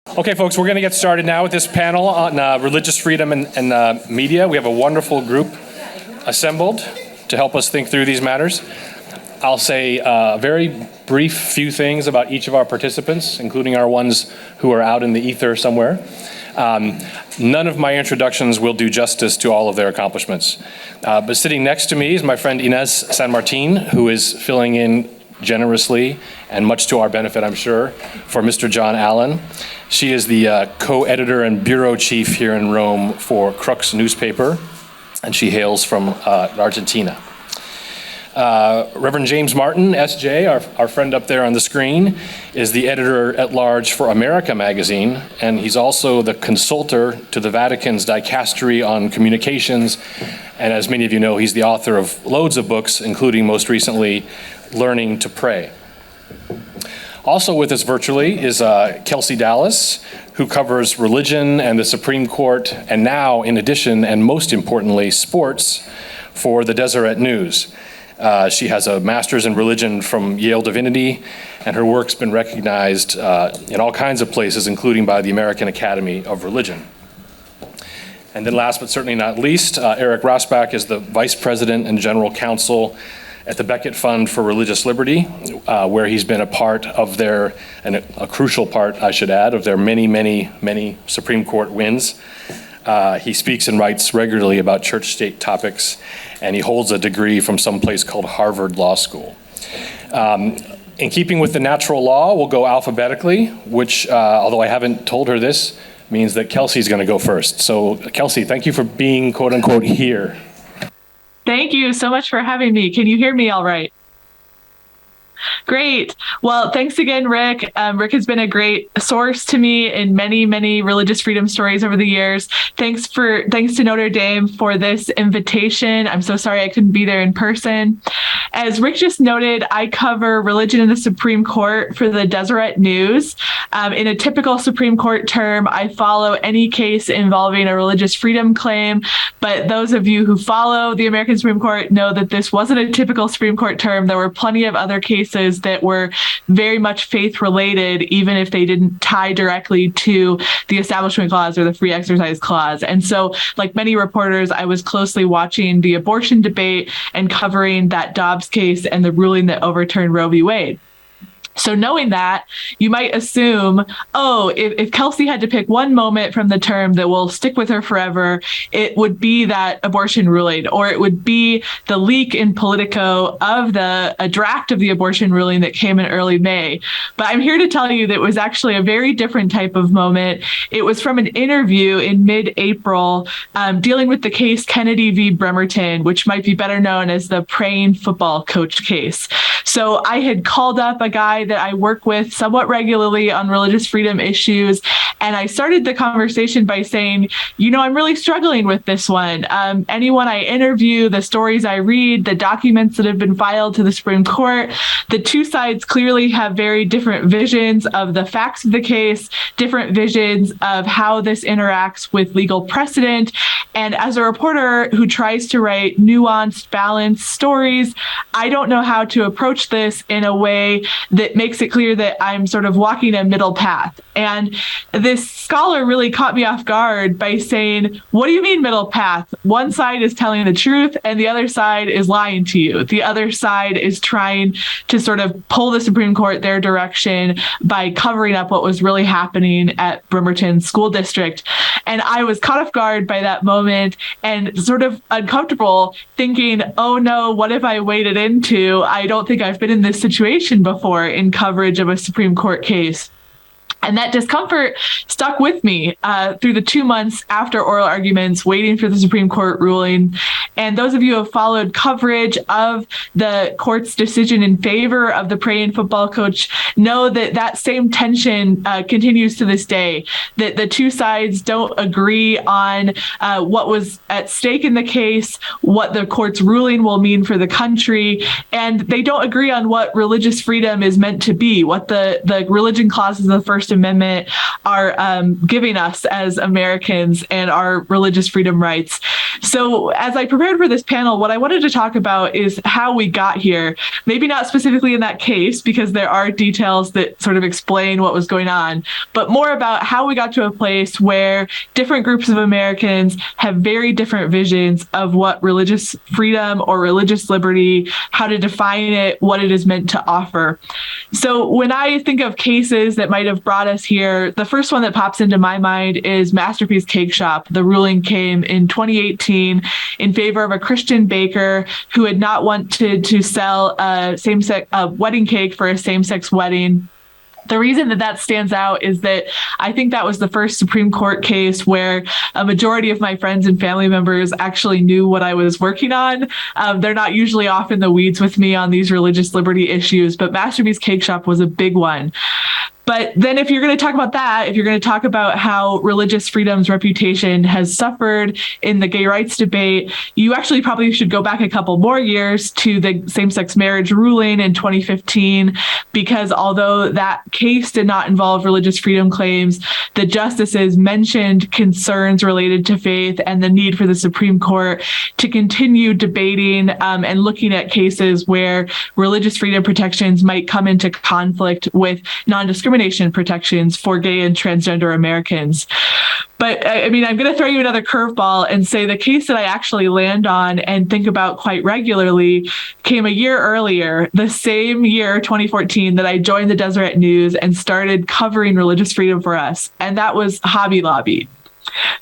Okay, folks, we're going to get started now with this panel on religious freedom and media. We have a wonderful group assembled to help us think through these matters. I'll say a very brief few things about each of our participants, including our ones who are out in the ether somewhere. None of my introductions will do justice to all of their accomplishments. But sitting next to me is my friend Inez San Martin, who is filling in generously and much to our benefit, I'm sure, for Mr. John Allen. She is the co-editor and bureau chief here in Rome for Crux newspaper, and she hails from Argentina. Reverend James Martin, SJ, our friend up there on the screen, is the editor-at-large for America magazine, and he's also the consultor to the Vatican's dicastery on communications, and as many of you know, he's the author of loads of books, including most recently, Learning to Pray. Also with us virtually is Kelsey Dallas, who covers religion and the Supreme Court, and now, in addition, and most importantly, sports for the Deseret News. She has a master's in religion from Yale Divinity, and her work's been recognized in all kinds of places, including by the American Academy of Religion. And then last but certainly not least, Eric Rossbach is the vice president and general counsel at the Beckett Fund for Religious Liberty, where he's been a part of their, and a crucial part, I should add, of their many, many, many Supreme Court wins. He speaks and writes regularly about church-state topics, and he holds a degree from some place called Harvard Law School. In keeping with the natural law, we'll go alphabetically, which, although I haven't told her this, means that Kelsey's going to go first. So, Kelsey, thank you for being, quote-unquote, here. Thank you so much for having me. Can you hear me all right? Great. Well, thanks again, Rick. Rick has been a great source to me in many, many religious freedom stories over the years. Thanks to Notre Dame for this invitation. I'm so sorry I couldn't be there in person. As Rick just noted, I cover religion in the Supreme Court for the Deseret News. In a typical Supreme Court term, I follow any case involving a religious freedom claim, but those of you who follow the American Supreme Court know that this wasn't a typical Supreme Court term. There were plenty of other cases that were very much faith-related, even if they didn't tie directly to the Establishment Clause or the Free Exercise Clause. And so, like many reporters, I was closely watching the abortion debate and covering that Dobbs case and the ruling that overturned Roe v. Wade. So knowing that, you might assume, if Kelsey had to pick one moment from the term that will stick with her forever, it would be that abortion ruling, or it would be the leak in Politico of a draft of the abortion ruling that came in early May. But I'm here to tell you that it was actually a very different type of moment. It was from an interview in mid-April dealing with the case Kennedy v. Bremerton, which might be better known as the praying football coach case. So I had called up a guy that I work with somewhat regularly on religious freedom issues. And I started the conversation by saying, I'm really struggling with this one. Anyone I interview, the stories I read, the documents that have been filed to the Supreme Court, the two sides clearly have very different visions of the facts of the case, different visions of how this interacts with legal precedent. And as a reporter who tries to write nuanced, balanced stories, I don't know how to approach this in a way that makes it clear that I'm sort of walking a middle path. And this scholar really caught me off guard by saying, what do you mean middle path? One side is telling the truth and the other side is lying to you. The other side is trying to sort of pull the Supreme Court their direction by covering up what was really happening at Bremerton School District. And I was caught off guard by that moment and sort of uncomfortable thinking, oh no, what have I waded into? I don't think I've been in this situation before in coverage of a Supreme Court case. And that discomfort stuck with me through the 2 months after oral arguments, waiting for the Supreme Court ruling. And those of you who have followed coverage of the court's decision in favor of the praying football coach know that that same tension continues to this day, that the two sides don't agree on what was at stake in the case, what the court's ruling will mean for the country, and they don't agree on what religious freedom is meant to be, what the religion clauses of the First Amendment are giving us as Americans and our religious freedom rights. So as I prepared for this panel, what I wanted to talk about is how we got here. Maybe not specifically in that case, because there are details that sort of explain what was going on, but more about how we got to a place where different groups of Americans have very different visions of what religious freedom or religious liberty, how to define it, what it is meant to offer. So when I think of cases that might have brought us here, the first one that pops into my mind is Masterpiece Cake Shop. The ruling came in 2018 in favor of a Christian baker who had not wanted to sell a same-sex wedding cake for a same-sex wedding. The reason that stands out is that I think that was the first Supreme Court case where a majority of my friends and family members actually knew what I was working on. They're not usually off in the weeds with me on these religious liberty issues, but Masterpiece Cake Shop was a big one. But then if you're going to talk about that, if you're going to talk about how religious freedom's reputation has suffered in the gay rights debate, you actually probably should go back a couple more years to the same-sex marriage ruling in 2015, because although that case did not involve religious freedom claims, the justices mentioned concerns related to faith and the need for the Supreme Court to continue debating and looking at cases where religious freedom protections might come into conflict with non-discrimination protections for gay and transgender Americans. But I mean, I'm going to throw you another curveball and say the case that I actually land on and think about quite regularly came a year earlier, the same year, 2014, that I joined the Deseret News and started covering religious freedom for us. And that was Hobby Lobby.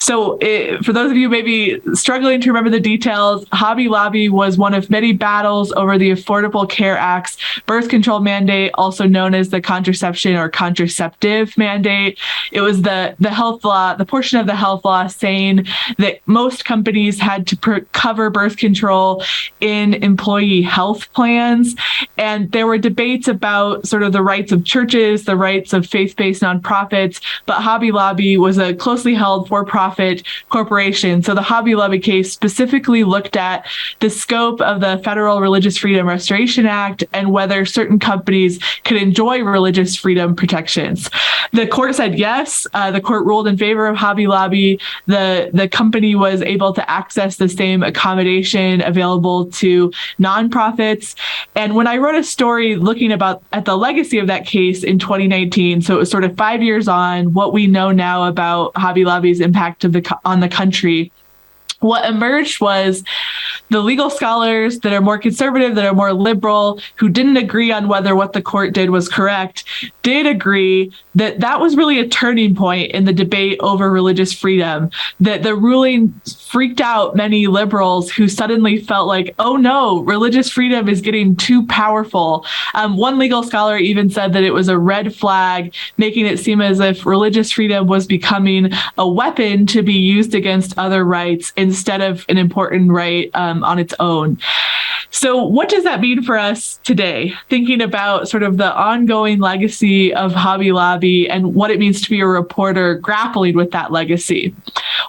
So for those of you maybe struggling to remember the details, Hobby Lobby was one of many battles over the Affordable Care Act's birth control mandate, also known as the contraception or contraceptive mandate. It was the health law, the portion of the health law saying that most companies had to cover birth control in employee health plans. And there were debates about sort of the rights of churches, the rights of faith-based nonprofits, but Hobby Lobby was a closely held for-profit corporation. So the Hobby Lobby case specifically looked at the scope of the Federal Religious Freedom Restoration Act and whether certain companies could enjoy religious freedom protections. The court said yes. The court ruled in favor of Hobby Lobby. The company was able to access the same accommodation available to nonprofits. And when I wrote a story looking at the legacy of that case in 2019, so it was sort of 5 years on, what we know now about Hobby Lobby's impact on the country, what emerged was the legal scholars that are more conservative, that are more liberal, who didn't agree on whether what the court did was correct, did agree that that was really a turning point in the debate over religious freedom, that the ruling freaked out many liberals who suddenly felt like, oh no, religious freedom is getting too powerful. One legal scholar even said that it was a red flag, making it seem as if religious freedom was becoming a weapon to be used against other rights instead of an important right on its own. So what does that mean for us today, thinking about sort of the ongoing legacy of Hobby Lobby and what it means to be a reporter grappling with that legacy?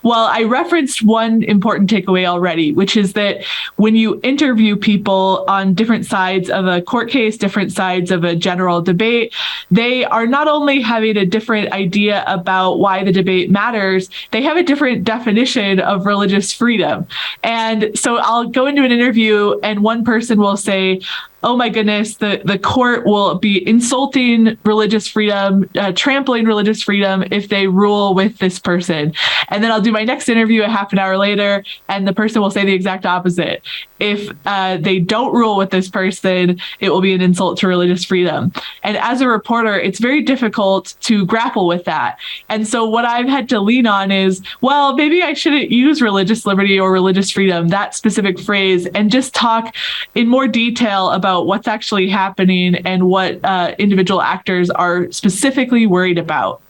Well, I referenced one important takeaway already, which is that when you interview people on different sides of a court case, different sides of a general debate, they are not only having a different idea about why the debate matters, they have a different definition of religious freedom. And so I'll go into an interview and one person will say, oh my goodness, the court will be insulting religious freedom, trampling religious freedom if they rule with this person. And then I'll do my next interview a half an hour later, and the person will say the exact opposite. If they don't rule with this person, it will be an insult to religious freedom. And as a reporter, it's very difficult to grapple with that. And so what I've had to lean on is, well, maybe I shouldn't use religious liberty or religious freedom, that specific phrase, and just talk in more detail about what's actually happening and what individual actors are specifically worried about.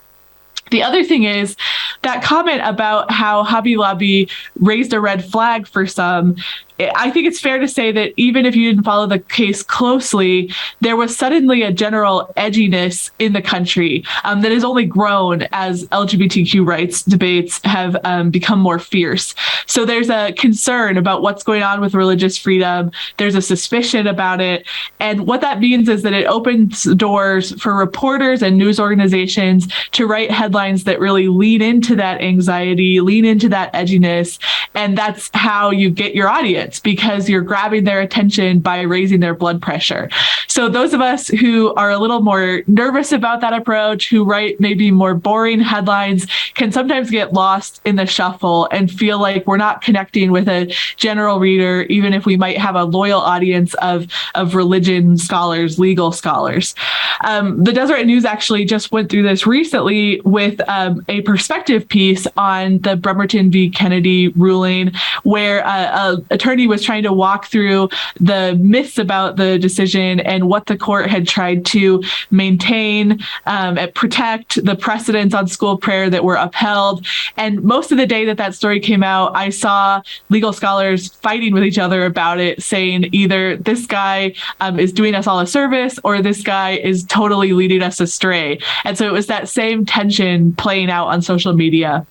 The other thing is that comment about how Hobby Lobby raised a red flag for some. I think it's fair to say that even if you didn't follow the case closely, there was suddenly a general edginess in the country that has only grown as LGBTQ rights debates have become more fierce. So there's a concern about what's going on with religious freedom. There's a suspicion about it. And what that means is that it opens doors for reporters and news organizations to write headlines that really lean into that anxiety, lean into that edginess. And that's how you get your audience, because you're grabbing their attention by raising their blood pressure. So those of us who are a little more nervous about that approach, who write maybe more boring headlines, can sometimes get lost in the shuffle and feel like we're not connecting with a general reader, even if we might have a loyal audience of religion scholars, legal scholars. The Deseret News actually just went through this recently with a perspective piece on the Bremerton v. Kennedy ruling, where an attorney was trying to walk through the myths about the decision and what the court had tried to maintain and protect, the precedents on school prayer that were upheld. And most of the day that story came out, I saw legal scholars fighting with each other about it, saying either this guy is doing us all a service or this guy is totally leading us astray. And so it was that same tension playing out on social media.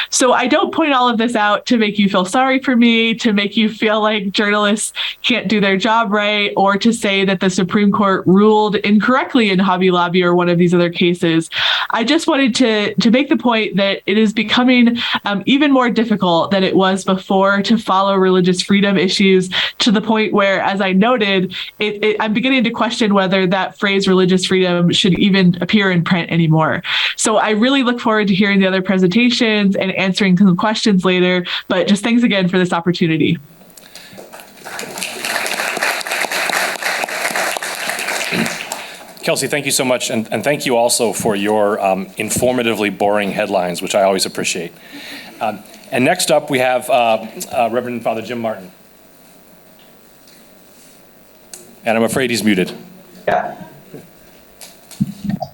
So I don't point all of this out to make you feel sorry for me, to make you feel like journalists can't do their job right, or to say that the Supreme Court ruled incorrectly in Hobby Lobby or one of these other cases. I just wanted to make the point that it is becoming even more difficult than it was before to follow religious freedom issues, to the point where, as I noted, I'm beginning to question whether that phrase religious freedom should even appear in print anymore. So I really look forward to hearing the other presentations and answering some questions later, but just thanks again for this opportunity. Kelsey, thank you so much, and thank you also for your informatively boring headlines, which I always appreciate. And next up, we have Reverend Father Jim Martin. And I'm afraid he's muted. Yeah.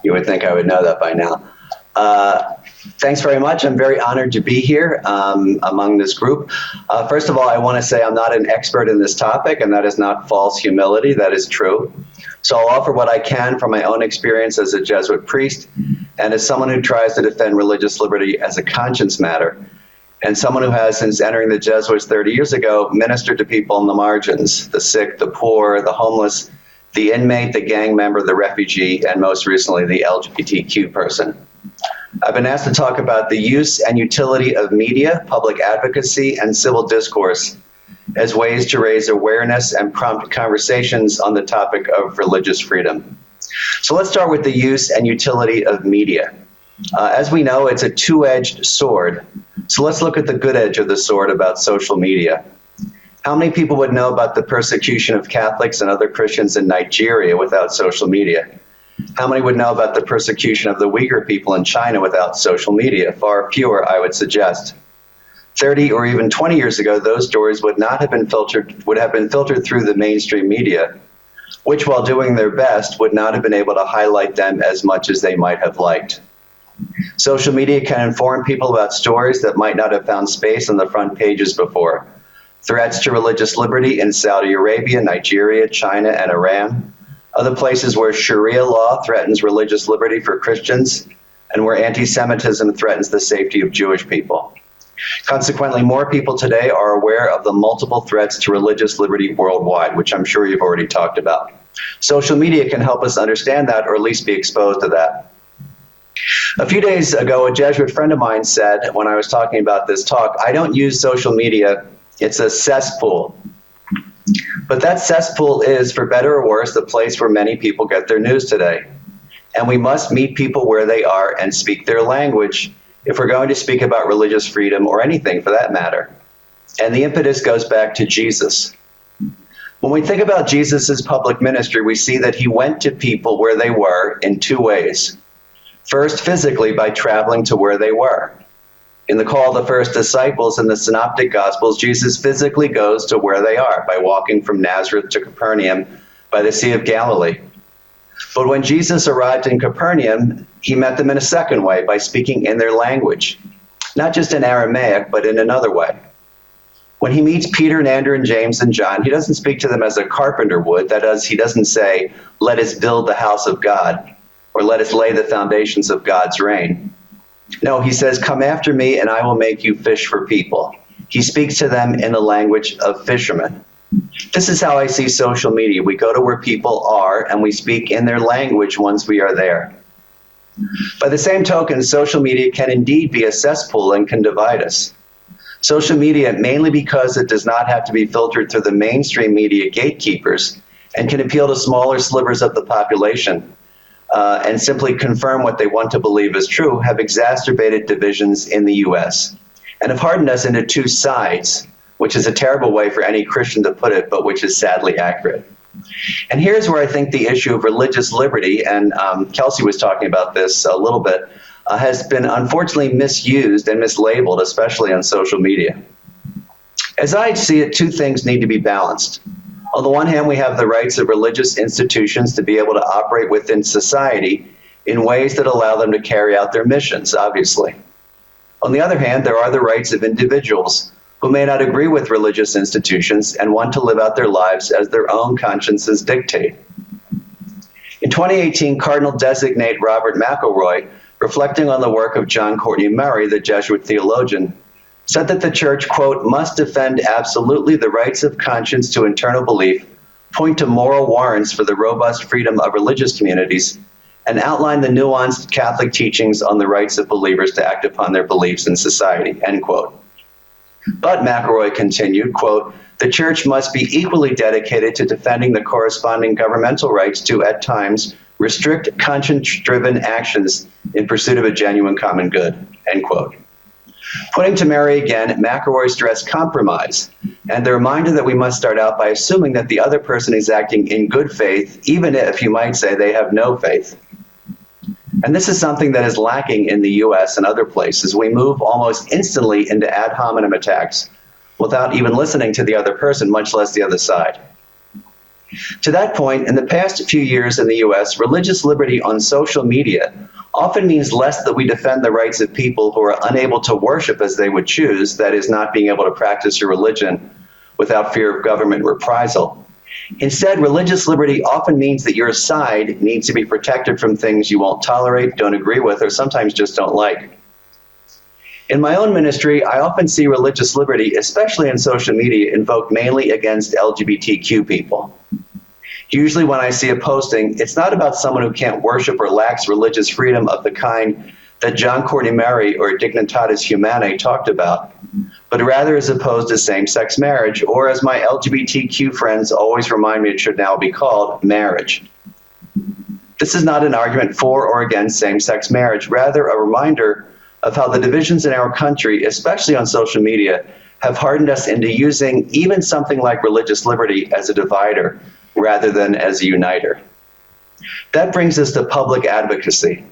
You would think I would know that by now. Thanks very much. I'm very honored to be here among this group. First of all, I want to say I'm not an expert in this topic, and that is not false humility. That is true. So I'll offer what I can from my own experience as a Jesuit priest and as someone who tries to defend religious liberty as a conscience matter, and someone who has, since entering the Jesuits 30 years ago, ministered to people on the margins, the sick, the poor, the homeless, the inmate, the gang member, the refugee, and most recently, the LGBTQ person. I've been asked to talk about the use and utility of media, public advocacy, and civil discourse as ways to raise awareness and prompt conversations on the topic of religious freedom. So let's start with the use and utility of media. As we know, it's a two-edged sword. So let's look at the good edge of the sword about social media. How many people would know about the persecution of Catholics and other Christians in Nigeria without social media? How many would know about the persecution of the Uyghur people in China without social media? Far fewer, I would suggest. 30 or even 20 years ago, those stories would have been filtered through the mainstream media, which, while doing their best, would not have been able to highlight them as much as they might have liked. Social media can inform people about stories that might not have found space on the front pages before. Threats to religious liberty in Saudi Arabia, Nigeria, China, and Iran. Other places where Sharia law threatens religious liberty for Christians, and where anti-Semitism threatens the safety of Jewish people. Consequently, more people today are aware of the multiple threats to religious liberty worldwide, which I'm sure you've already talked about. Social media can help us understand that, or at least be exposed to that. A few days ago, a Jesuit friend of mine said, when I was talking about this talk, I don't use social media, it's a cesspool. But that cesspool is, for better or worse, the place where many people get their news today. And we must meet people where they are and speak their language if we're going to speak about religious freedom or anything for that matter. And the impetus goes back to Jesus. When we think about Jesus's public ministry, we see that he went to people where they were in two ways. First, physically, by traveling to where they were. In the call of the first disciples in the Synoptic Gospels, Jesus physically goes to where they are by walking from Nazareth to Capernaum by the Sea of Galilee. But when Jesus arrived in Capernaum, he met them in a second way by speaking in their language, not just in Aramaic, but in another way. When he meets Peter and Andrew and James and John, he doesn't speak to them as a carpenter would. That is, he doesn't say, let us build the house of God, or let us lay the foundations of God's reign. No, he says, come after me and I will make you fish for people. He speaks to them in the language of fishermen. This is how I see social media. We go to where people are and we speak in their language once we are there. By the same token, social media can indeed be a cesspool and can divide us. Social media, mainly because it does not have to be filtered through the mainstream media gatekeepers and can appeal to smaller slivers of the population and simply confirm what they want to believe is true, have exacerbated divisions in the U.S. and have hardened us into two sides, which is a terrible way for any Christian to put it, but which is sadly accurate. And here's where I think the issue of religious liberty, and Kelsey was talking about this a little bit, has been unfortunately misused and mislabeled, especially on social media. As I see it, two things need to be balanced. On the one hand, we have the rights of religious institutions to be able to operate within society in ways that allow them to carry out their missions, obviously. On the other hand, there are the rights of individuals who may not agree with religious institutions and want to live out their lives as their own consciences dictate. In 2018, Cardinal Designate Robert McElroy, reflecting on the work of John Courtney Murray, the Jesuit theologian, said that the Church, quote, must defend absolutely the rights of conscience to internal belief, point to moral warrants for the robust freedom of religious communities, and outline the nuanced Catholic teachings on the rights of believers to act upon their beliefs in society, end quote. But, McElroy continued, quote, the Church must be equally dedicated to defending the corresponding governmental rights to, at times, restrict conscience-driven actions in pursuit of a genuine common good, end quote. Putting to Mary again, McElroy stressed compromise, and the reminder that we must start out by assuming that the other person is acting in good faith, even if you might say they have no faith. And this is something that is lacking in the US and other places. We move almost instantly into ad hominem attacks without even listening to the other person, much less the other side. To that point, in the past few years in the US, religious liberty on social media often means less that we defend the rights of people who are unable to worship as they would choose, that is, not being able to practice your religion without fear of government reprisal. Instead, religious liberty often means that your side needs to be protected from things you won't tolerate, don't agree with, or sometimes just don't like. In my own ministry, I often see religious liberty, especially in social media, invoked mainly against LGBTQ people. Usually when I see a posting, it's not about someone who can't worship or lacks religious freedom of the kind that John Courtney Murray or Dignitatis Humanae talked about, but rather is opposed to same-sex marriage, or as my LGBTQ friends always remind me it should now be called, marriage. This is not an argument for or against same-sex marriage, rather a reminder of how the divisions in our country, especially on social media, have hardened us into using even something like religious liberty as a divider rather than as a uniter. That brings us to public advocacy.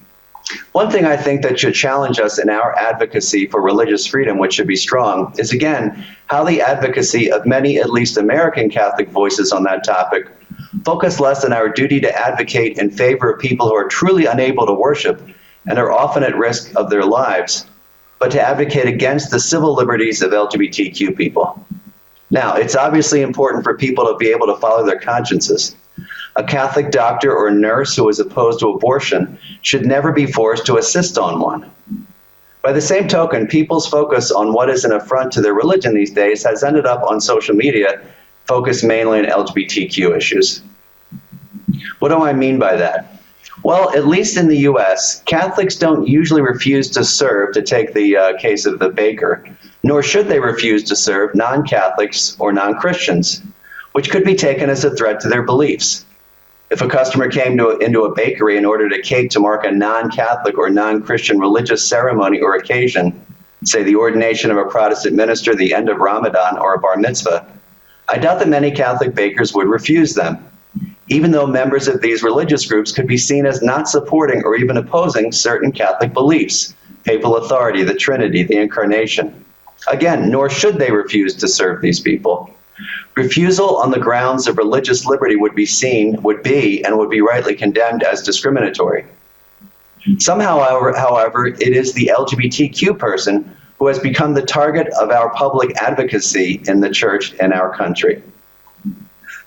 One thing I think that should challenge us in our advocacy for religious freedom, which should be strong, is again, how the advocacy of many, at least American Catholic voices on that topic, focus less on our duty to advocate in favor of people who are truly unable to worship and are often at risk of their lives, but to advocate against the civil liberties of LGBTQ people. Now, it's obviously important for people to be able to follow their consciences. A Catholic doctor or nurse who is opposed to abortion should never be forced to assist on one. By the same token, people's focus on what is an affront to their religion these days has ended up on social media, focused mainly on LGBTQ issues. What do I mean by that? Well, at least in the US, Catholics don't usually refuse to serve, to take the case of the baker, nor should they refuse to serve non-Catholics or non-Christians, which could be taken as a threat to their beliefs. If a customer came into a bakery and ordered a cake to mark a non-Catholic or non-Christian religious ceremony or occasion, say the ordination of a Protestant minister, the end of Ramadan, or a bar mitzvah, I doubt that many Catholic bakers would refuse them, even though members of these religious groups could be seen as not supporting or even opposing certain Catholic beliefs, papal authority, the Trinity, the Incarnation. Again, nor should they refuse to serve these people. Refusal on the grounds of religious liberty would be rightly condemned as discriminatory. Somehow, however, it is the LGBTQ person who has become the target of our public advocacy in the church and our country.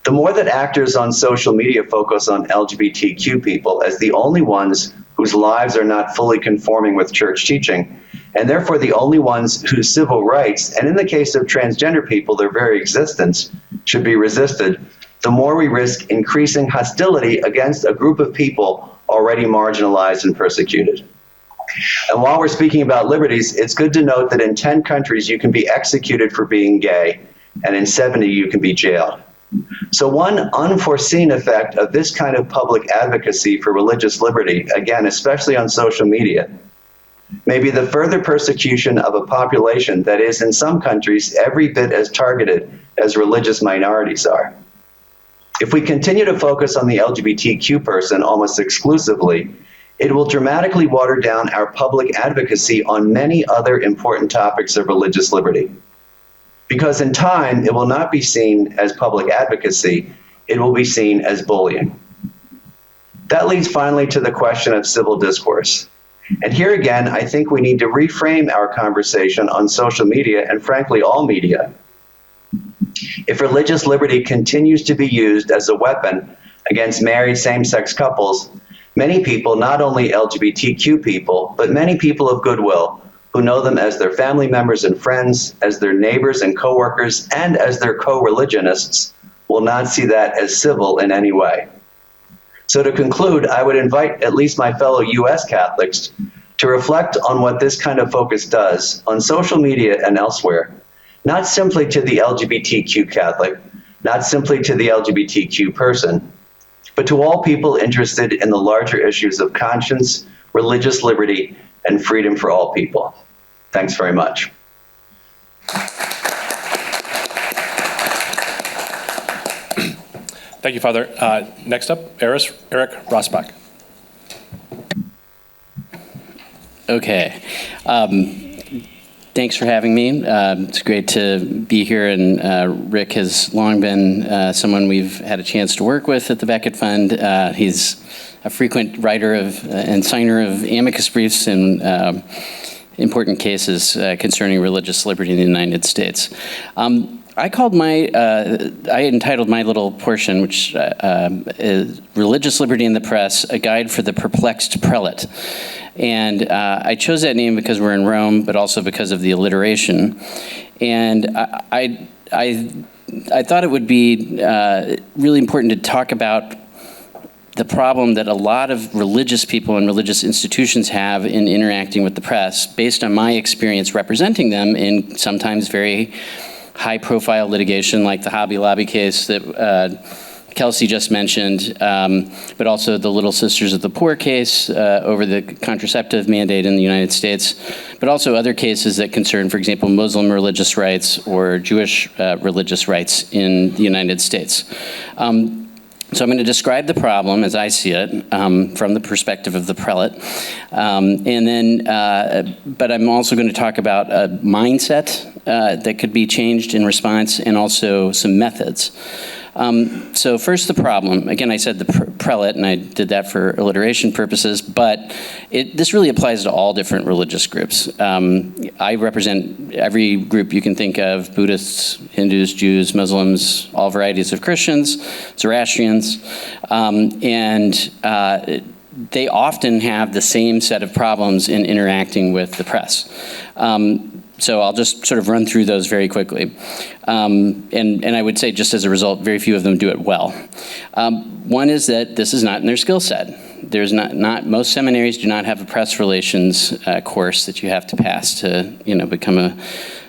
The more that actors on social media focus on LGBTQ people as the only ones whose lives are not fully conforming with church teaching, and therefore the only ones whose civil rights, and in the case of transgender people, their very existence, should be resisted, the more we risk increasing hostility against a group of people already marginalized and persecuted. And while we're speaking about liberties, it's good to note that in 10 countries you can be executed for being gay, and in 70 you can be jailed. So one unforeseen effect of this kind of public advocacy for religious liberty, again, especially on social media, may be the further persecution of a population that is, in some countries, every bit as targeted as religious minorities are. If we continue to focus on the LGBTQ person almost exclusively, it will dramatically water down our public advocacy on many other important topics of religious liberty. Because in time, it will not be seen as public advocacy, it will be seen as bullying. That leads finally to the question of civil discourse. And here again, I think we need to reframe our conversation on social media and frankly, all media. If religious liberty continues to be used as a weapon against married same-sex couples, many people, not only LGBTQ people, but many people of goodwill, who know them as their family members and friends, as their neighbors and coworkers, and as their co-religionists, will not see that as civil in any way. So to conclude, I would invite at least my fellow US Catholics to reflect on what this kind of focus does on social media and elsewhere, not simply to the LGBTQ Catholic, not simply to the LGBTQ person, but to all people interested in the larger issues of conscience, religious liberty, and freedom for all people. Thanks very much. Thank you, Father. Next up, Eric Rossbach. Okay. Thanks for having me. It's great to be here, and Rick has long been someone we've had a chance to work with at the Beckett Fund. He's a frequent writer of and signer of amicus briefs in important cases concerning religious liberty in the United States. I entitled my little portion, which is Religious Liberty in the Press, A Guide for the Perplexed Prelate. And I chose that name because we're in Rome, but also because of the alliteration. And I thought it would be really important to talk about the problem that a lot of religious people and religious institutions have in interacting with the press, based on my experience representing them in sometimes very high-profile litigation, like the Hobby Lobby case that Kelsey just mentioned, but also the Little Sisters of the Poor case over the contraceptive mandate in the United States, but also other cases that concern, for example, Muslim religious rights or Jewish religious rights in the United States. So I'm going to describe the problem as I see it from the perspective of the prelate, but I'm also going to talk about a mindset that could be changed in response, and also some methods. So first, the problem. Again, I said the prelate, and I did that for alliteration purposes, but this really applies to all different religious groups. I represent every group you can think of: Buddhists, Hindus, Jews, Muslims, all varieties of Christians, Zoroastrians, and they often have the same set of problems in interacting with the press. So I'll just sort of run through those very quickly. And I would say, just as a result, very few of them do it well. One is that this is not in their skill set. There's not most seminaries do not have a press relations course that you have to pass to, become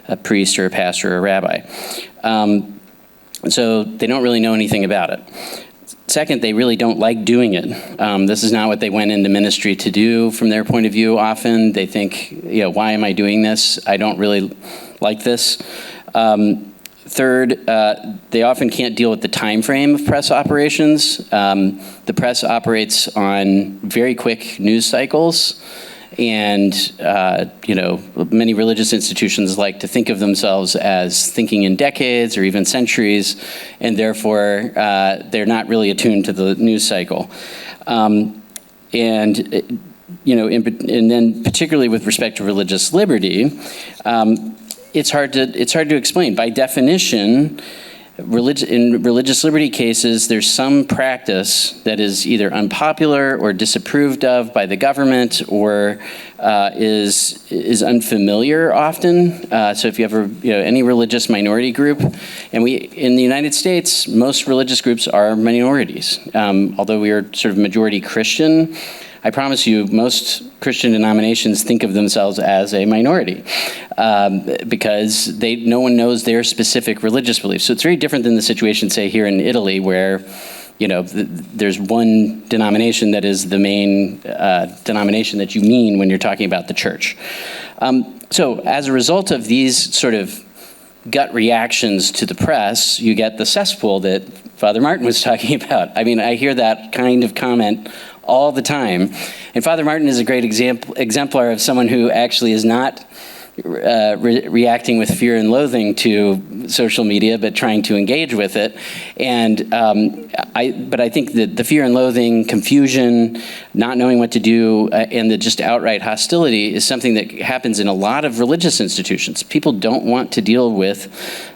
a priest or a pastor or a rabbi. So they don't really know anything about it. Second, they really don't like doing it. This is not what they went into ministry to do from their point of view. Often they think, why am I doing this? I don't really like this. Third, they often can't deal with the time frame of press operations. The press operates on very quick news cycles. And, many religious institutions like to think of themselves as thinking in decades or even centuries, and therefore they're not really attuned to the news cycle. And and then particularly with respect to religious liberty, it's hard to explain. By definition, in religious liberty cases, there's some practice that is either unpopular or disapproved of by the government, or is unfamiliar often. So if you have any religious minority group, and in the United States, most religious groups are minorities. Although we are sort of majority Christian, I promise you, most Christian denominations think of themselves as a minority because no one knows their specific religious beliefs. So it's very different than the situation, say, here in Italy, where there's one denomination that is the main denomination that you mean when you're talking about the church. So as a result of these sort of gut reactions to the press, you get the cesspool that Father Martin was talking about. I mean, I hear that kind of comment all the time. And Father Martin is a great exemplar of someone who actually is not reacting with fear and loathing to social media, but trying to engage with it. And but I think that the fear and loathing, confusion, not knowing what to do, and the just outright hostility is something that happens in a lot of religious institutions. People don't want to deal with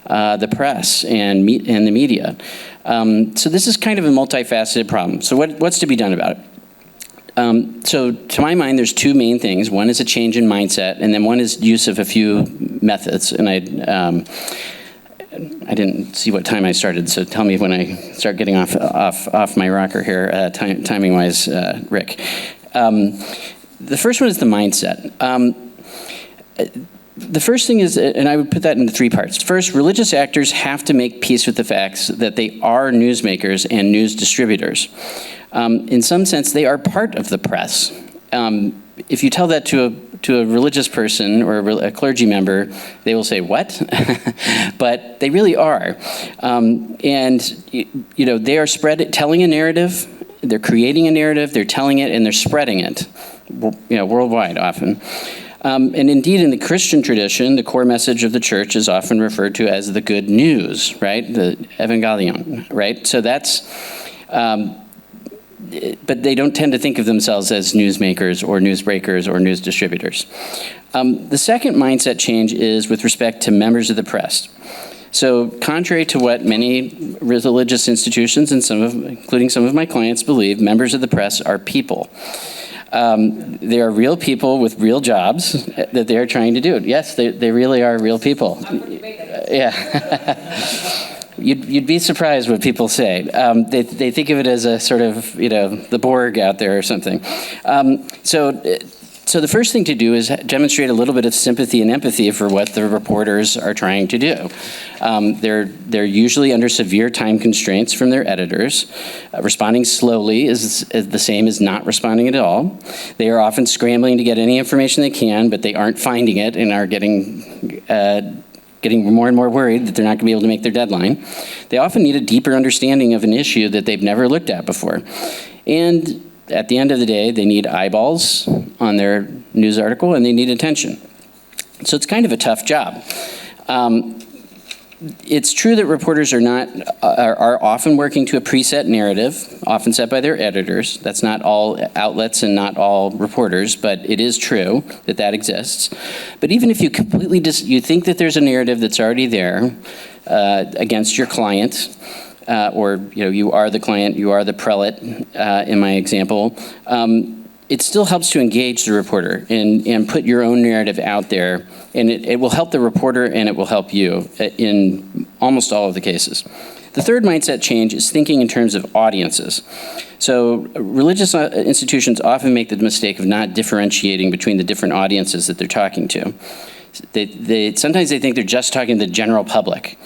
the press and the media. So this is kind of a multifaceted problem. So what's to be done about it? So to my mind, there's two main things. One is a change in mindset, and then one is use of a few methods. And I didn't see what time I started, so tell me when I start getting off my rocker here, timing-wise, Rick. The first one is the mindset. The first thing is, and I would put that into three parts. First, religious actors have to make peace with the facts that they are newsmakers and news distributors. In some sense, they are part of the press. If you tell that to a religious person or a clergy member, they will say, "What?" But they really are. And they are telling a narrative. They're creating a narrative. They're telling it, and they're spreading it. Worldwide, often. And indeed, in the Christian tradition, the core message of the church is often referred to as the good news, right? The evangelion, right? So that's. But they don't tend to think of themselves as newsmakers or newsbreakers or news distributors. The second mindset change is with respect to members of the press. So contrary to what many religious institutions and including some of my clients believe, members of the press are people. They are real people with real jobs that they are trying to do. Yes, they really are real people. Yeah. You'd be surprised what people say. They think of it as a sort of, the Borg out there or something. So the first thing to do is demonstrate a little bit of sympathy and empathy for what the reporters are trying to do. They're usually under severe time constraints from their editors. Responding slowly is the same as not responding at all. They are often scrambling to get any information they can, but they aren't finding it and are getting more and more worried that they're not going to be able to make their deadline. They often need a deeper understanding of an issue that they've never looked at before. And at the end of the day, they need eyeballs on their news article and they need attention. So it's kind of a tough job. It's true that reporters are often working to a preset narrative, often set by their editors. That's not all outlets and not all reporters, but it is true that exists. But even if you completely you think that there's a narrative that's already there against your client, or you are the client, you are the prelate, in my example, it still helps to engage the reporter and put your own narrative out there, and it will help the reporter and it will help you in almost all of the cases. The third mindset change is thinking in terms of audiences. So religious institutions often make the mistake of not differentiating between the different audiences that they're talking to. Sometimes they think they're just talking to the general public.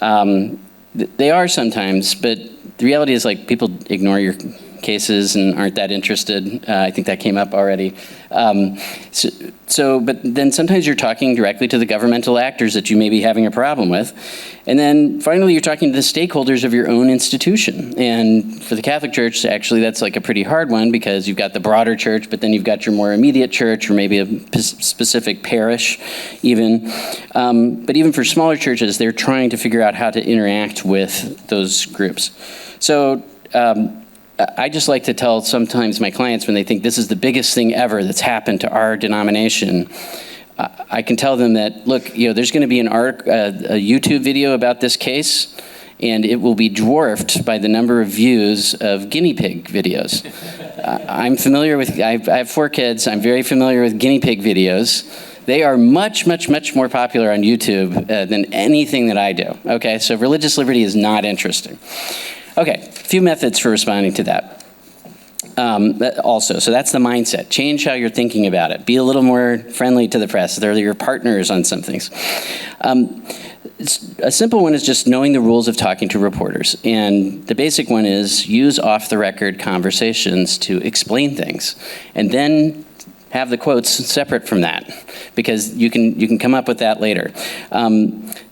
They are sometimes, but the reality is people ignore your cases and aren't that interested. I think that came up already. But then sometimes you're talking directly to the governmental actors that you may be having a problem with. And then finally, you're talking to the stakeholders of your own institution. And for the Catholic Church, actually, that's a pretty hard one because you've got the broader church, but then you've got your more immediate church or maybe a specific parish even. But even for smaller churches, they're trying to figure out how to interact with those groups. So I just like to tell sometimes my clients when they think this is the biggest thing ever that's happened to our denomination, I can tell them that, look, there's going to be a YouTube video about this case, and it will be dwarfed by the number of views of guinea pig videos. I'm familiar with, I have 4 kids, I'm very familiar with guinea pig videos. They are much, much, much more popular on YouTube than anything that I do, okay? So religious liberty is not interesting. Okay, a few methods for responding to that. Also, so that's the mindset. Change how you're thinking about it. Be a little more friendly to the press. They're your partners on some things. A simple one is just knowing the rules of talking to reporters. And the basic one is use off-the-record conversations to explain things. And then have the quotes separate from that, because you can come up with that later.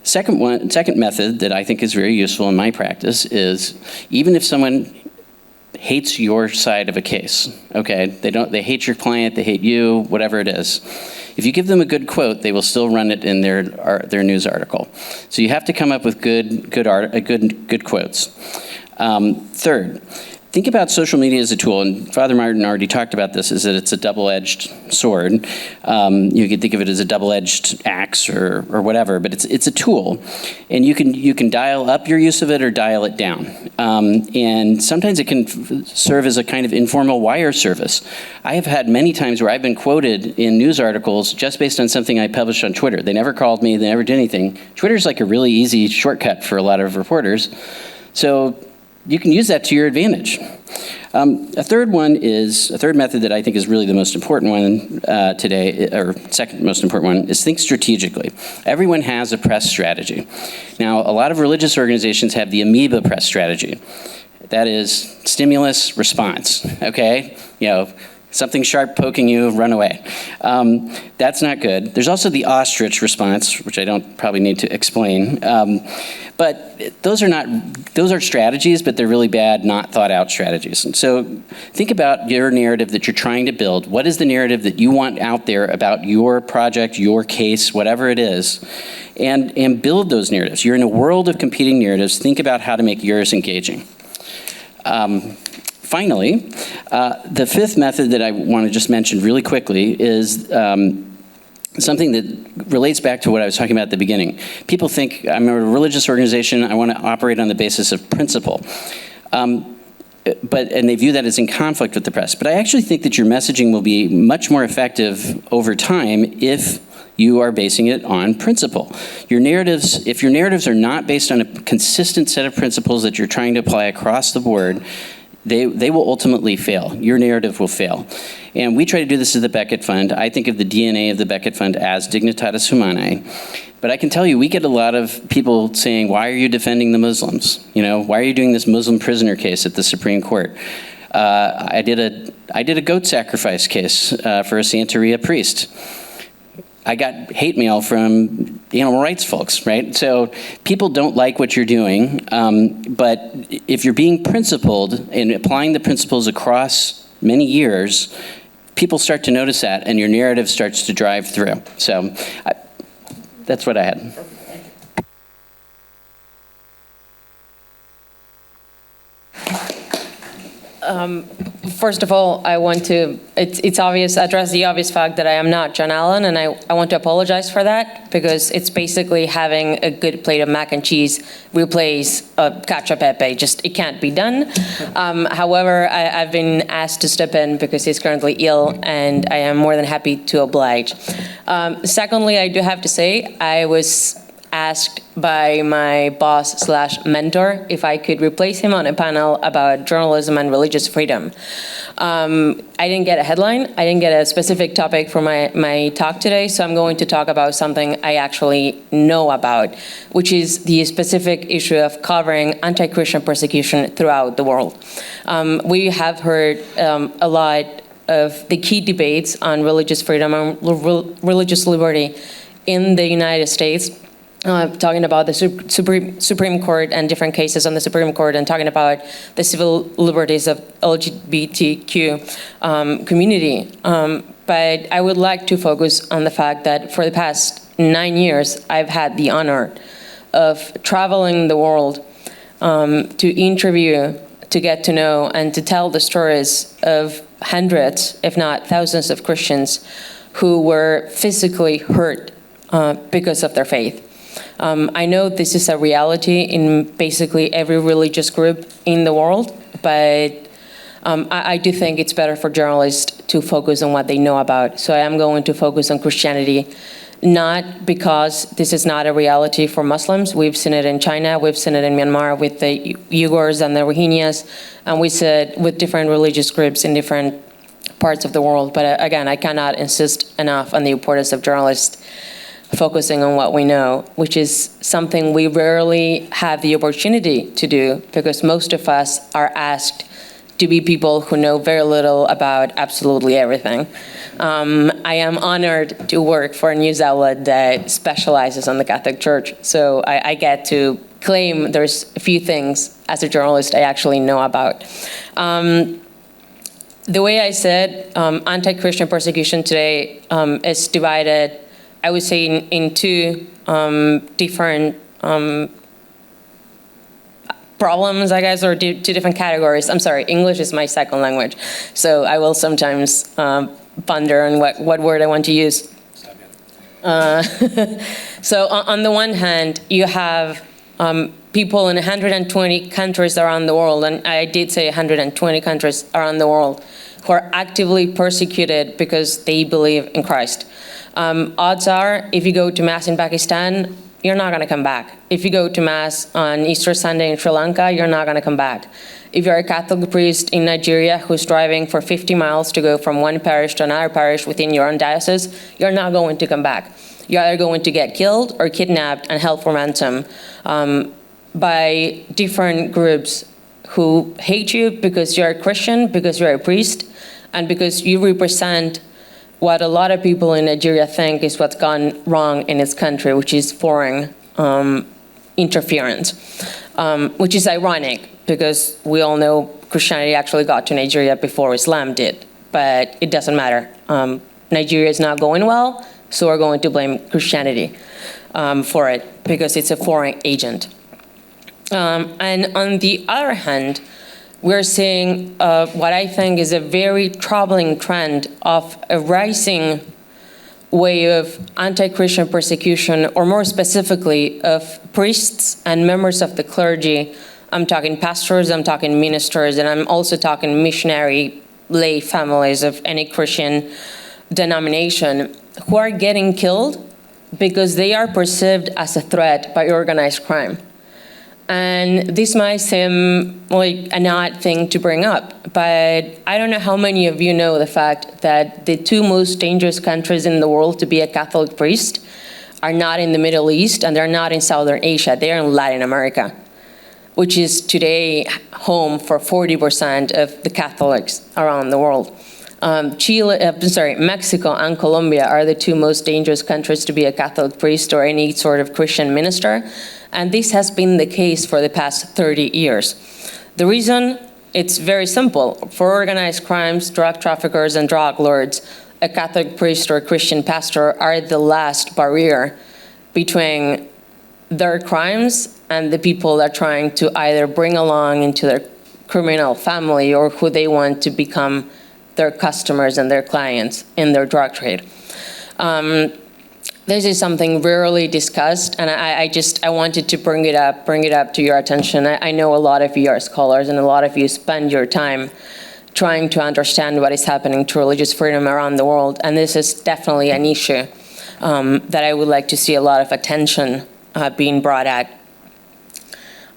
Second method that I think is very useful in my practice is even if someone hates your side of a case, okay, they hate your client, they hate you, whatever it is. If you give them a good quote, they will still run it in their news article. So you have to come up with good quotes. Third, think about social media as a tool, and Father Martin already talked about this, is that it's a double-edged sword. You could think of it as a double-edged axe or whatever, but it's a tool. And you can dial up your use of it or dial it down. And sometimes it can serve as a kind of informal wire service. I have had many times where I've been quoted in news articles just based on something I published on Twitter. They never called me, they never did anything. Twitter's like a really easy shortcut for a lot of reporters. So you can use that to your advantage. A third method that I think is really the most important one today, or second most important one, is think strategically. Everyone has a press strategy. Now, a lot of religious organizations have the amoeba press strategy. That is stimulus, response, okay? Something sharp poking you, run away. That's not good. There's also the ostrich response, which I don't probably need to explain. But those are strategies, but they're really bad, not thought out strategies. And so think about your narrative that you're trying to build. What is the narrative that you want out there about your project, your case, whatever it is, and build those narratives. You're in a world of competing narratives. Think about how to make yours engaging. Finally, the fifth method that I want to just mention really quickly is something that relates back to what I was talking about at the beginning. People think, I'm a religious organization, I want to operate on the basis of principle. And they view that as in conflict with the press. But I actually think that your messaging will be much more effective over time if you are basing it on principle. If your narratives are not based on a consistent set of principles that you're trying to apply across the board, they will ultimately fail. Your narrative will fail. And we try to do this as the Beckett Fund. I think of the DNA of the Beckett Fund as Dignitatis Humanae. But I can tell you, we get a lot of people saying, why are you defending the Muslims? Why are you doing this Muslim prisoner case at the Supreme Court? I did a goat sacrifice case for a Santeria priest. I got hate mail from animal rights folks, right? So people don't like what you're doing, but if you're being principled and applying the principles across many years, people start to notice that and your narrative starts to drive through. So that's what I had. First of all, I want to, it's obvious, address the obvious fact that I am not John Allen, and I want to apologize for that, because it's basically having a good plate of mac and cheese replace cacio e pepe. It can't be done. However, I've been asked to step in because he's currently ill, and I am more than happy to oblige. Secondly, I do have to say, I was asked by my boss/mentor if I could replace him on a panel about journalism and religious freedom. I didn't get a headline. I didn't get a specific topic for my talk today, so I'm going to talk about something I actually know about, which is the specific issue of covering anti-Christian persecution throughout the world. We have heard a lot of the key debates on religious freedom and religious liberty in the United States, talking about the Supreme Court and different cases on the Supreme Court, and talking about the civil liberties of LGBTQ community. But I would like to focus on the fact that for the past 9 years, I've had the honor of traveling the world to interview to get to know and to tell the stories of hundreds, if not thousands of Christians who were physically hurt because of their faith. I know this is a reality in basically every religious group in the world, but I do think it's better for journalists to focus on what they know about. So I am going to focus on Christianity, not because this is not a reality for Muslims. We've seen it in China, we've seen it in Myanmar with the Uyghurs and the Rohingyas, and we see it with different religious groups in different parts of the world. But again, I cannot insist enough on the importance of journalists focusing on what we know, which is something we rarely have the opportunity to do because most of us are asked to be people who know very little about absolutely everything. I am honored to work for a news outlet that specializes on the Catholic Church, so I get to claim there's a few things as a journalist I actually know about. The way I said, anti-Christian persecution today is divided, I would say, in two different problems, I guess, or two different categories. I'm sorry, English is my second language, so I will sometimes ponder on what word I want to use. So on the one hand, you have people in 120 countries around the world, and I did say 120 countries around the world, who are actively persecuted because they believe in Christ. Odds are, if you go to Mass in Pakistan, you're not going to come back. If you go to Mass on Easter Sunday in Sri Lanka, you're not going to come back. If you're a Catholic priest in Nigeria who's driving for 50 miles to go from one parish to another parish within your own diocese, you're not going to come back. You're either going to get killed or kidnapped and held for ransom by different groups who hate you because you're a Christian, because you're a priest, and because you represent what a lot of people in Nigeria think is what's gone wrong in its country, which is foreign interference, which is ironic because we all know Christianity actually got to Nigeria before Islam did, but it doesn't matter. Nigeria is not going well, so we're going to blame Christianity for it because it's a foreign agent. And on the other hand, we're seeing what I think is a very troubling trend of a rising wave of anti-Christian persecution, or more specifically, of priests and members of the clergy. I'm talking pastors, I'm talking ministers, and I'm also talking missionary lay families of any Christian denomination who are getting killed because they are perceived as a threat by organized crime. And this might seem like an odd thing to bring up, but I don't know how many of you know the fact that the two most dangerous countries in the world to be a Catholic priest are not in the Middle East and they're not in Southern Asia, they're in Latin America, which is today home for 40% of the Catholics around the world. Mexico and Colombia are the two most dangerous countries to be a Catholic priest or any sort of Christian minister. And this has been the case for the past 30 years. The reason, it's very simple. For organized crimes, drug traffickers, and drug lords, a Catholic priest or a Christian pastor are the last barrier between their crimes and the people they're trying to either bring along into their criminal family or who they want to become their customers and their clients in their drug trade. This is something rarely discussed, and I wanted to bring it up to your attention. I know a lot of you are scholars, and a lot of you spend your time trying to understand what is happening to religious freedom around the world, and this is definitely an issue that I would like to see a lot of attention being brought at.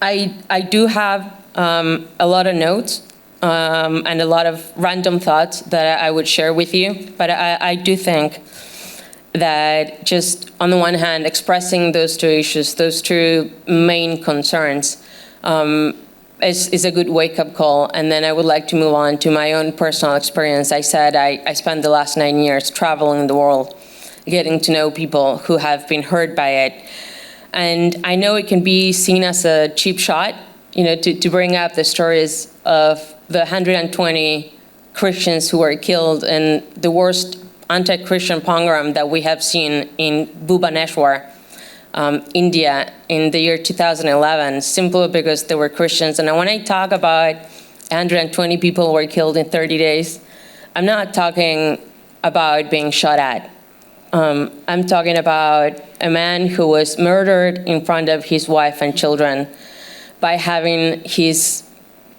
I do have a lot of notes and a lot of random thoughts that I would share with you, but I do think that just on the one hand, expressing those two issues, those two main concerns, is a good wake-up call. And then I would like to move on to my own personal experience. I said I spent the last 9 years traveling the world, getting to know people who have been hurt by it. And I know it can be seen as a cheap shot, to bring up the stories of the 120 Christians who were killed in the worst anti-Christian pogrom that we have seen in Bhubaneswar, India, in the year 2011, simply because they were Christians. And when I talk about 120 people were killed in 30 days. I'm not talking about being shot at. I'm talking about a man who was murdered in front of his wife and children by having his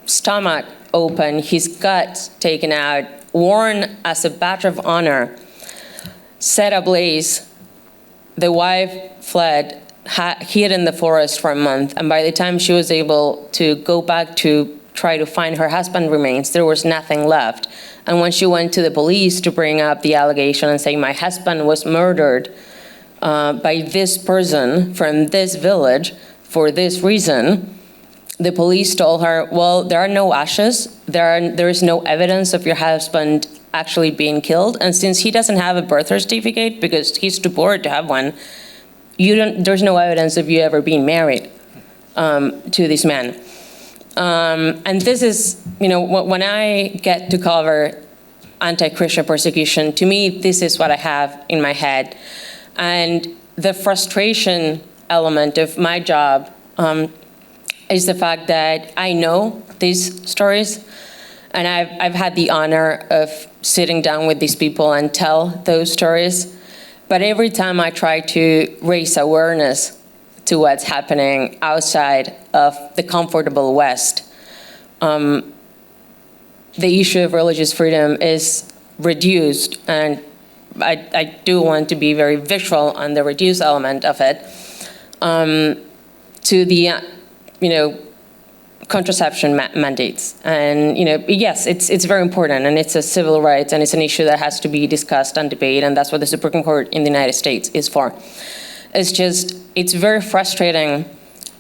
stomach open, his guts taken out, worn as a badge of honor, set ablaze. The wife fled, hid in the forest for a month, and by the time she was able to go back to try to find her husband's remains, there was nothing left. And when she went to the police to bring up the allegation and say, my husband was murdered by this person from this village for this reason, the police told her, well, there are no ashes, there is no evidence of your husband actually being killed, and since he doesn't have a birth certificate because he's too poor to have one, there's no evidence of you ever being married to this man. And this is, when I get to cover anti-Christian persecution, to me, this is what I have in my head. And the frustration element of my job is the fact that I know these stories, and I've had the honor of sitting down with these people and tell those stories. But every time I try to raise awareness to what's happening outside of the comfortable West, the issue of religious freedom is reduced, and I do want to be very visual on the reduced element of it, to the, contraception mandates. And, yes, it's very important, and it's a civil rights, and it's an issue that has to be discussed and debated, and that's what the Supreme Court in the United States is for. It's very frustrating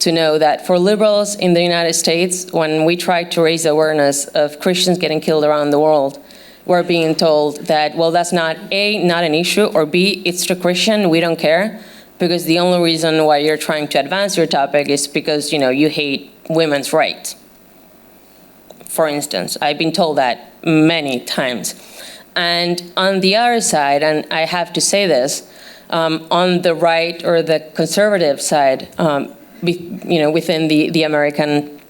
to know that for liberals in the United States, when we try to raise awareness of Christians getting killed around the world, we're being told that, well, that's not A, not an issue, or B, it's the Christian, we don't care, because the only reason why you're trying to advance your topic is because, you hate women's rights. For instance, I've been told that many times. And on the other side, and I have to say this, on the right or the conservative side, within the American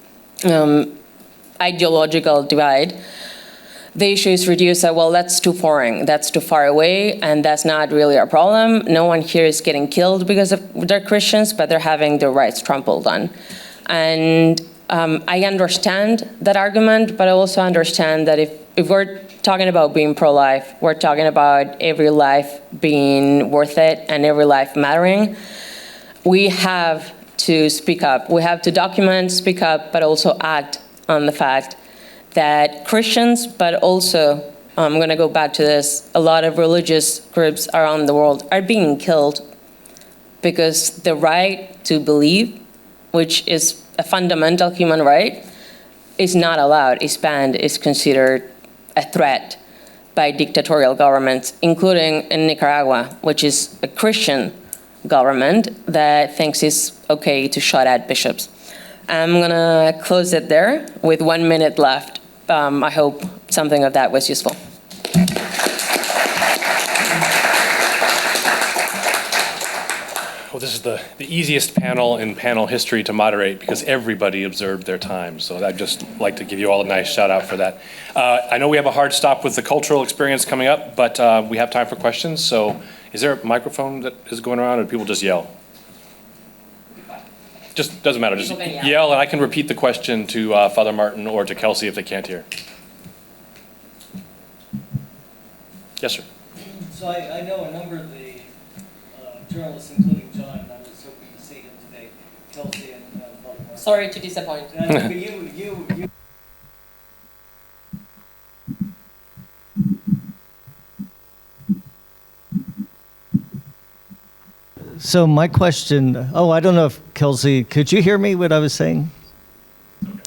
ideological divide, the issue is reduced that, well, that's too foreign, that's too far away, and that's not really our problem. No one here is getting killed because they're Christians, but they're having their rights trampled on. And I understand that argument, but I also understand that if we're talking about being pro-life, we're talking about every life being worth it and every life mattering, we have to speak up. We have to document, speak up, but also act on the fact that Christians, but also, I'm going to go back to this, a lot of religious groups around the world are being killed because the right to believe, which is a fundamental human right, is not allowed, is banned, is considered a threat by dictatorial governments, including in Nicaragua, which is a Christian government that thinks it's okay to shoot at bishops. I'm going to close it there with 1 minute left. I hope something of that was useful. Well, this is the easiest panel in panel history to moderate because everybody observed their time. So I'd just like to give you all a nice shout out for that. I know we have a hard stop with the cultural experience coming up, but we have time for questions. So is there a microphone that is going around, or do people just yell? Just doesn't matter, just yell, and I can repeat the question to Father Martin or to Kelsey if they can't hear. Yes, sir. So I know a number of the journalists, including John, and I was hoping to see him today, Kelsey and Father Martin. Sorry to disappoint. But you So my question, I don't know if Kelsey, could you hear me, what I was saying?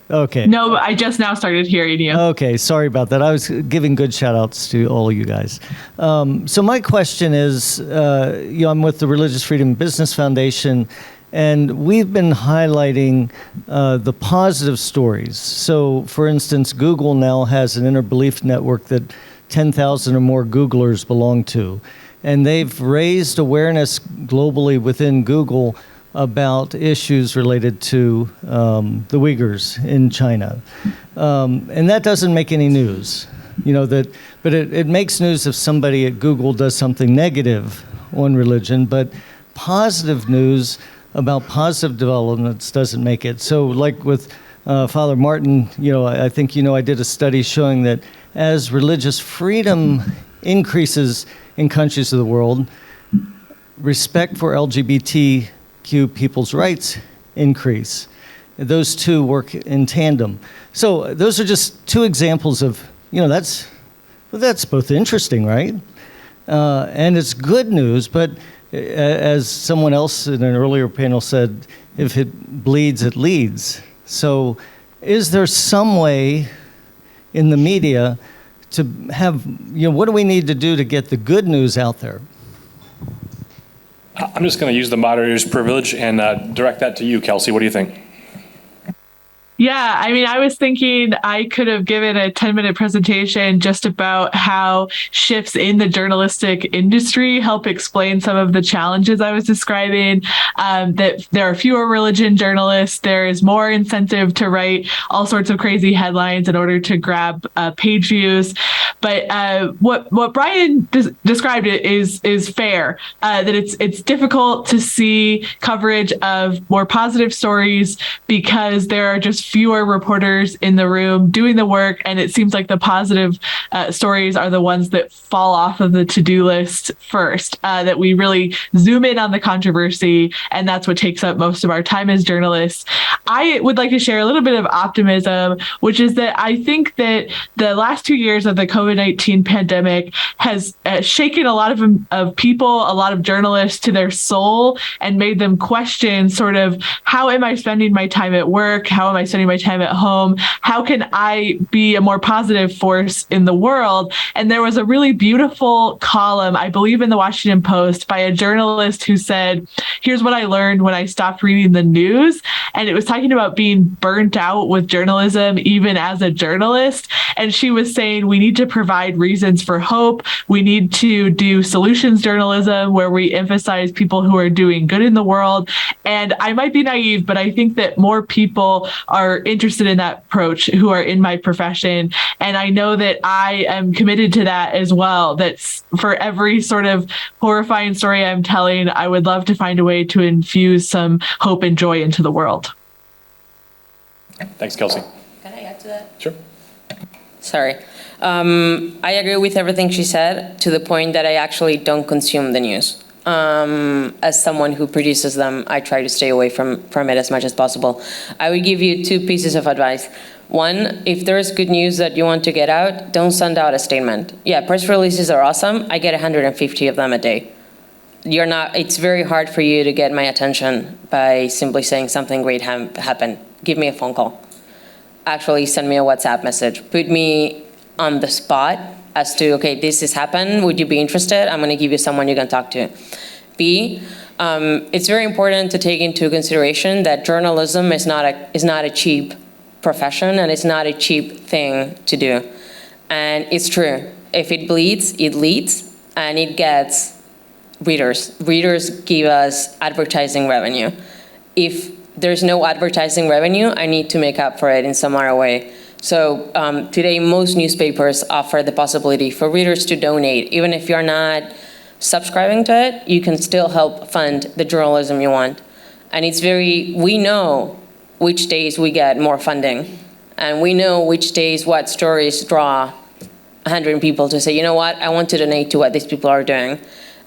Okay. No, but I just now started hearing you. Okay, sorry about that. I was giving good shout outs to all of you guys. So my question is, I'm with the Religious Freedom Business Foundation, and we've been highlighting the positive stories. So for instance, Google now has an inner belief network that 10,000 or more Googlers belong to. And they've raised awareness globally within Google about issues related to the Uyghurs in China. And that doesn't make any news, but it makes news if somebody at Google does something negative on religion, but positive news about positive developments doesn't make it. So like with Father Martin, I think I did a study showing that as religious freedom increases in countries of the world, respect for LGBTQ people's rights increase. Those two work in tandem. So those are just two examples of, that's both interesting, right? And it's good news, but as someone else in an earlier panel said, if it bleeds, it leads. So is there some way in the media to have, what do we need to do to get the good news out there? I'm just going to use the moderator's privilege and direct that to you, Kelsey. What do you think? Yeah, I was thinking I could have given a 10-minute presentation just about how shifts in the journalistic industry help explain some of the challenges I was describing, that there are fewer religion journalists, there is more incentive to write all sorts of crazy headlines in order to grab page views. But what Brian described is fair, that it's difficult to see coverage of more positive stories because there are just fewer reporters in the room doing the work, and it seems like the positive stories are the ones that fall off of the to-do list first, that we really zoom in on the controversy, and that's what takes up most of our time as journalists. I would like to share a little bit of optimism, which is that I think that the last 2 years of the COVID-19 pandemic has shaken a lot of people, a lot of journalists to their soul, and made them question sort of, how am I spending my time at work? How am I spending my time at home? How can I be a more positive force in the world? And there was a really beautiful column, I believe in the Washington Post, by a journalist who said, here's what I learned when I stopped reading the news. And it was talking about being burnt out with journalism, even as a journalist. And she was saying, we need to provide reasons for hope. We need to do solutions journalism where we emphasize people who are doing good in the world. And I might be naive, but I think that more people are interested in that approach who are in my profession. And I know that I am committed to that as well. That's for every sort of horrifying story I'm telling, I would love to find a way to infuse some hope and joy into the world. Thanks, Kelsey. Can I add to that? Sure. Sorry. I agree with everything she said, to the point that I actually don't consume the news. As someone who produces them, I try to stay away from it as much as possible. I would give you 2 pieces of advice. One, if there's good news that you want to get out, don't send out a statement. Yeah, press releases are awesome. I get 150 of them a day. It's very hard for you to get my attention by simply saying something great happened. Give me a phone call. Actually, send me a WhatsApp message. Put me on the spot as to, okay, this has happened. Would you be interested? I'm going to give you someone you can talk to. B, it's very important to take into consideration that journalism is not a cheap profession, and it's not a cheap thing to do. And it's true. If it bleeds, it leads, and it gets readers. Readers give us advertising revenue. If there's no advertising revenue, I need to make up for it in some other way. So today, most newspapers offer the possibility for readers to donate. Even if you're not subscribing to it, you can still help fund the journalism you want. And we know which days we get more funding. And we know which days what stories draw 100 people to say, you know what, I want to donate to what these people are doing.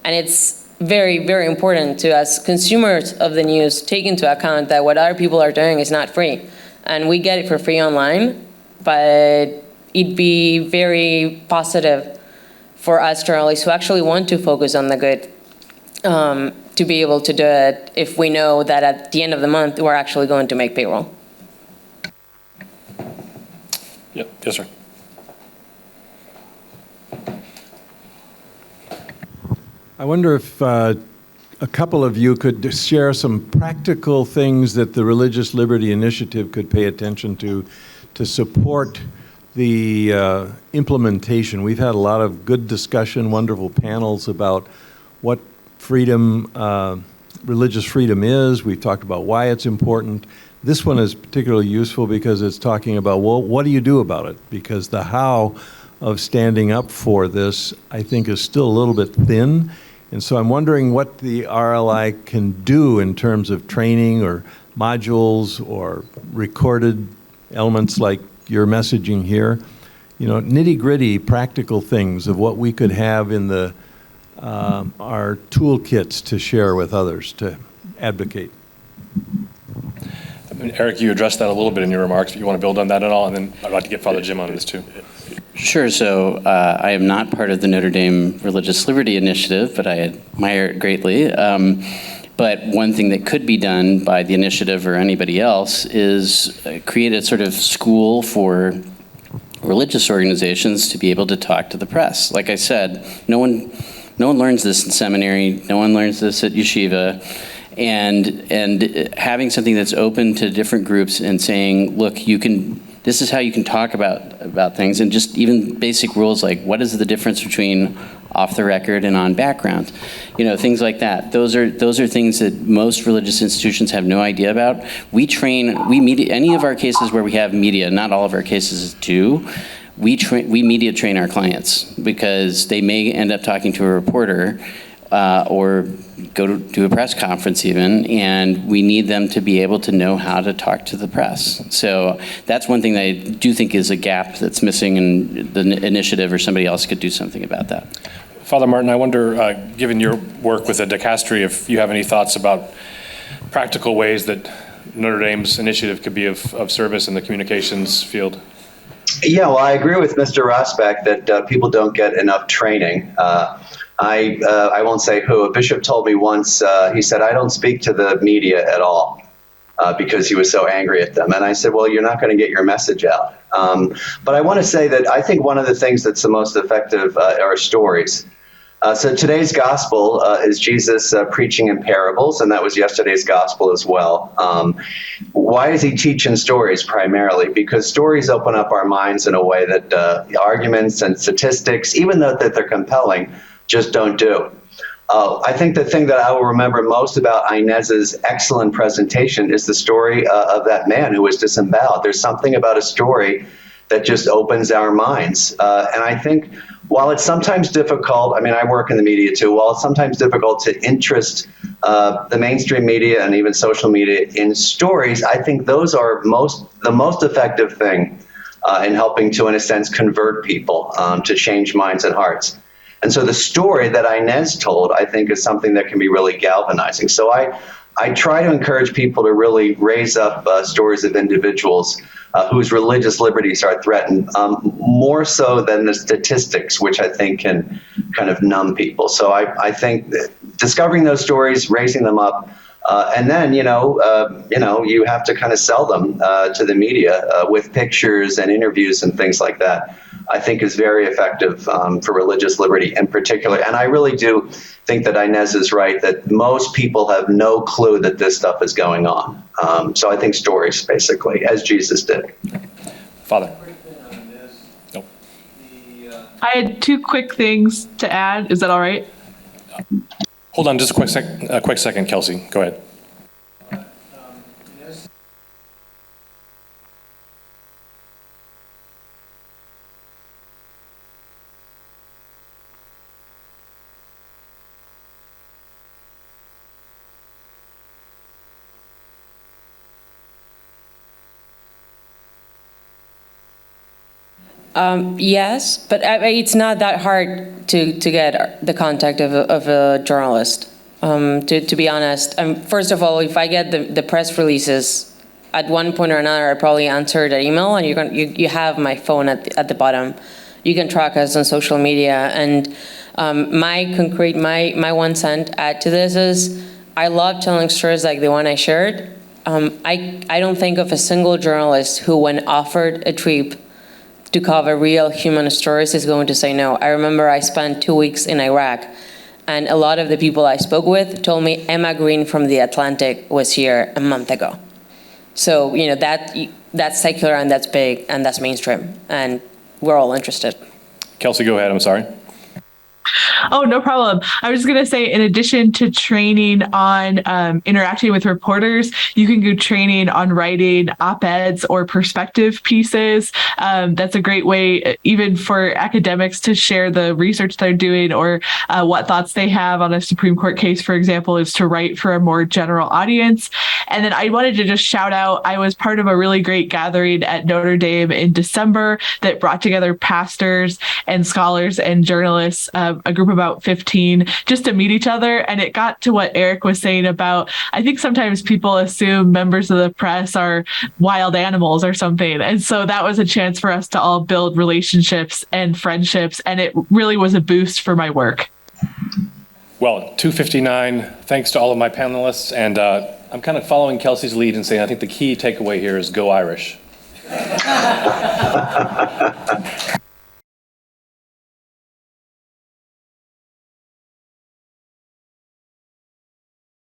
And it's very, very important to, as consumers of the news, take into account that what other people are doing is not free. And we get it for free online, but it'd be very positive for us journalists who actually want to focus on the good to be able to do it if we know that at the end of the month, we're actually going to make payroll. Yep. Yes, sir. I wonder if a couple of you could share some practical things that the Religious Liberty Initiative could pay attention to support the implementation. We've had a lot of good discussion, wonderful panels about what freedom religious freedom is. We've talked about why it's important. This one is particularly useful because it's talking about, well, what do you do about it? Because the how of standing up for this, I think, is still a little bit thin. And so I'm wondering what the RLI can do in terms of training or modules or recorded elements like your messaging here. You know, nitty-gritty practical things of what we could have in the our toolkits to share with others to advocate. I mean, Eric, you addressed that a little bit in your remarks, but you want to build on that at all? And then I'd like to get Father Jim on this too. Sure. So I am not part of the Notre Dame Religious Liberty Initiative, but I admire it greatly. But one thing that could be done by the initiative or anybody else is create a sort of school for religious organizations to be able to talk to the press. Like I said, no one learns this in seminary. No one learns this at yeshiva. And having something that's open to different groups and saying, look, this is how you can talk about things, and just even basic rules like what is the difference between off the record and on background, things like that. Those are things that most religious institutions have no idea about. We media, any of our cases where we have media, not all of our cases do, we media train our clients because they may end up talking to a reporter or go to a press conference even, and we need them to be able to know how to talk to the press. So that's one thing that I do think is a gap that's missing in the initiative, or somebody else could do something about that. Father Martin, I wonder, given your work with the dicastery, if you have any thoughts about practical ways that Notre Dame's initiative could be of service in the communications field. Yeah, well, I agree with Mr. Rossbach that people don't get enough training. I won't say who. A bishop told me once, he said, I don't speak to the media at all because he was so angry at them. And I said, well, you're not going to get your message out. But I want to say that I think one of the things that's the most effective are stories. So today's gospel is Jesus preaching in parables, and that was yesterday's gospel as well. Why does he teach in stories primarily? Because stories open up our minds in a way that arguments and statistics, even though that they're compelling, just don't do. I think the thing that I will remember most about Inez's excellent presentation is the story of that man who was disemboweled. There's something about a story that just opens our minds. And I think while it's sometimes difficult, I mean, I work in the media too, while it's sometimes difficult to interest the mainstream media and even social media in stories, I think those are the most effective thing in helping to, in a sense, convert people to change minds and hearts. And so the story that Inez told, I think, is something that can be really galvanizing. So I try to encourage people to really raise up stories of individuals whose religious liberties are threatened, more so than the statistics, which I think can kind of numb people. So I think that discovering those stories, raising them up, and then, you have to kind of sell them to the media with pictures and interviews and things like that, I think is very effective for religious liberty in particular. And I really do think that Inez is right, that most people have no clue that this stuff is going on. So I think stories, basically, as Jesus did. Father. Nope. I had two quick things to add. Is that all right? Hold on just a quick second, Kelsey. Go ahead. Yes, but it's not that hard to get the contact of a journalist, to be honest. First of all, if I get the press releases, at one point or another, I probably answer that email, and you have my phone at the bottom. You can track us on social media. And my 1 cent add to this is, I love telling stories like the one I shared. I don't think of a single journalist who, when offered a trip to cover real human stories, is going to say no. I remember I spent 2 weeks in Iraq, and a lot of the people I spoke with told me Emma Green from The Atlantic was here a month ago. So, that's secular, and that's big, and that's mainstream, and we're all interested. Kelsey, go ahead. I'm sorry. Oh, no problem. I was going to say, in addition to training on interacting with reporters, you can go training on writing op-eds or perspective pieces. That's a great way, even for academics, to share the research they're doing or what thoughts they have on a Supreme Court case, for example, is to write for a more general audience. And then I wanted to just shout out, I was part of a really great gathering at Notre Dame in December that brought together pastors and scholars and journalists, a group of about 15, just to meet each other. And it got to what Eric was saying about, I think sometimes people assume members of the press are wild animals or something. And so that was a chance for us to all build relationships and friendships. And it really was a boost for my work. Well, 2:59, thanks to all of my panelists. And I'm kind of following Kelsey's lead and saying I think the key takeaway here is go Irish.